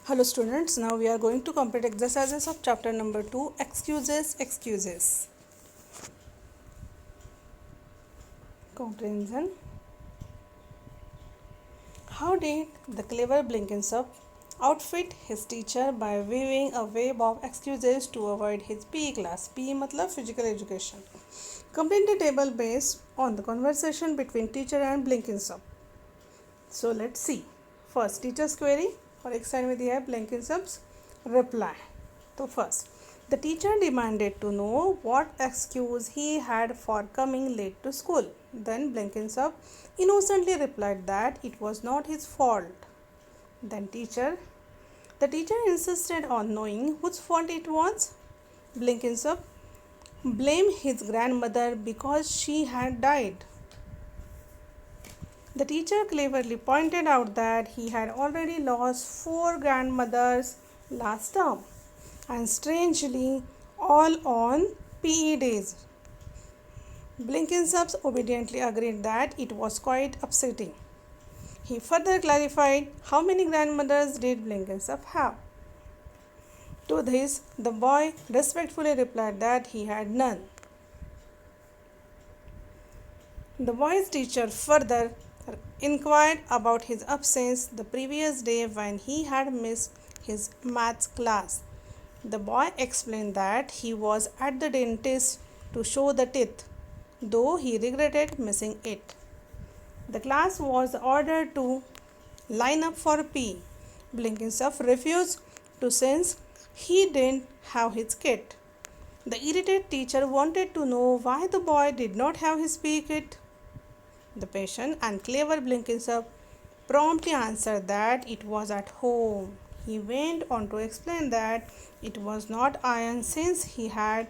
Hello students, now we are going to complete exercises of chapter number 2, excuses. Comprehension. How did the clever Blenkinsop outfit his teacher by weaving a web of excuses to avoid his PE class? PE matlab physical education. Complete the table based on the conversation between teacher and Blenkinsop. So let's see. First, teacher's query और एक side में दिया है Blenkinsop's reply. तो first, the teacher demanded to know what excuse he had for coming late to school. Then Blenkinsop innocently replied that it was not his fault. Then the teacher insisted on knowing whose fault it was. Blenkinsop blamed his grandmother because she had died. The teacher cleverly pointed out that he had already lost 4 grandmothers last term, and strangely, all on PE days. Blenkinsop obediently agreed that it was quite upsetting. He further clarified how many grandmothers did Blenkinsop have. To this, the boy respectfully replied that he had none. The boy's teacher further inquired about his absence the previous day when he had missed his maths class. The boy explained that he was at the dentist to show the teeth, though he regretted missing it. The class was ordered to line up for PE. Blenkinsop refused to since he didn't have his kit. The irritated teacher wanted to know why the boy did not have his PE kit. The patient and clever Blenkinsop promptly answered that it was at home. He went on to explain that it was not iron since he had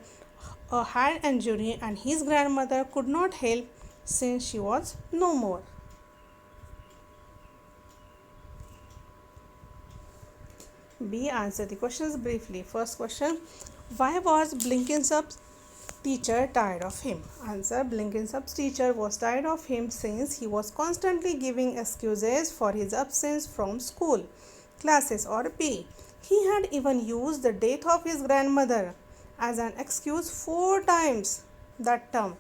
a hand injury and his grandmother could not help since she was no more. B. Answer the questions briefly. First question, why was Blenkinsop's teacher tired of him? Answer, Blenkinsop's teacher was tired of him since he was constantly giving excuses for his absence from school, classes or PE. He had even used the death of his grandmother as an excuse 4 times that term.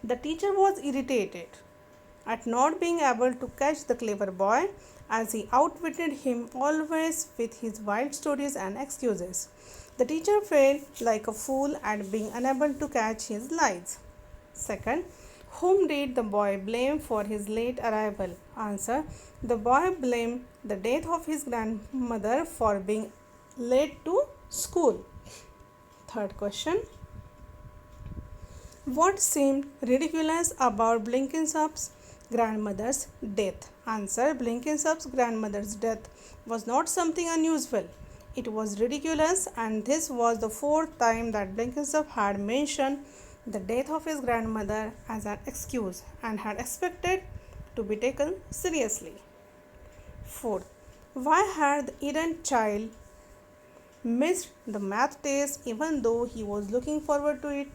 The teacher was irritated at not being able to catch the clever boy as he outwitted him always with his wild stories and excuses. The teacher felt like a fool at being unable to catch his lies. Second, whom did the boy blame for his late arrival? Answer, the boy blamed the death of his grandmother for being late to school. Third question, what seemed ridiculous about Blenkinsop's grandmother's death? Answer, Blenkinsop's grandmother's death was not something unusual. It was ridiculous, and this was the 4th time that Blenkinsop had mentioned the death of his grandmother as an excuse and had expected to be taken seriously. Fourth, why had the errant child missed the math test even though he was looking forward to it?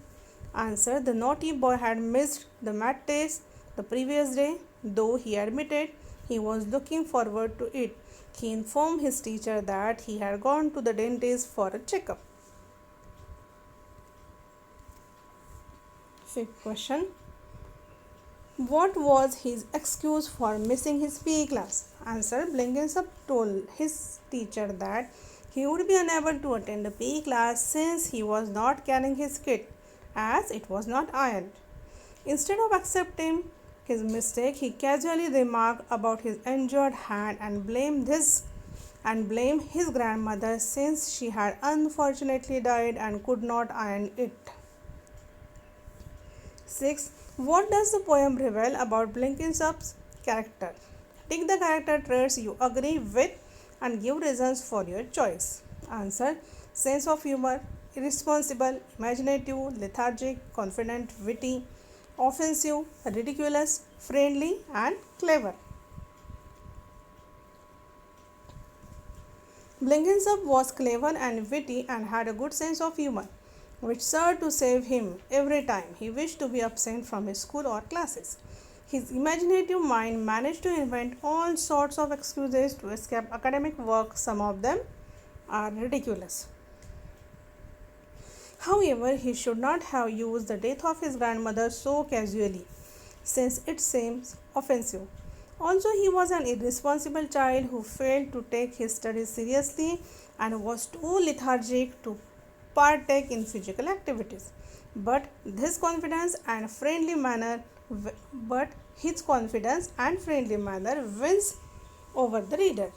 Answer, the naughty boy had missed the math test the previous day, though he admitted he was looking forward to it. He informed his teacher that he had gone to the dentist for a checkup. Fifth question, what was his excuse for missing his PE class? Answer, Blenkinsop told his teacher that he would be unable to attend the PE class since he was not carrying his kit, as it was not ironed. Instead of accepting his mistake, he casually remarked about his injured hand and blamed his grandmother since she had unfortunately died and could not iron it. 6. What does the poem reveal about Blenkinsop's character? Take the character traits you agree with and give reasons for your choice. Answer, sense of humor, irresponsible, imaginative, lethargic, confident, witty, offensive, ridiculous, friendly and clever. Blenkinsop was clever and witty and had a good sense of humor, which served to save him every time he wished to be absent from his school or classes. His imaginative mind managed to invent all sorts of excuses to escape academic work. Some of them are ridiculous. However, he should not have used the death of his grandmother so casually, since it seems offensive. Also, he was an irresponsible child who failed to take his studies seriously and was too lethargic to partake in physical activities. But this confidence and friendly manner but his confidence and friendly manner wins over the reader.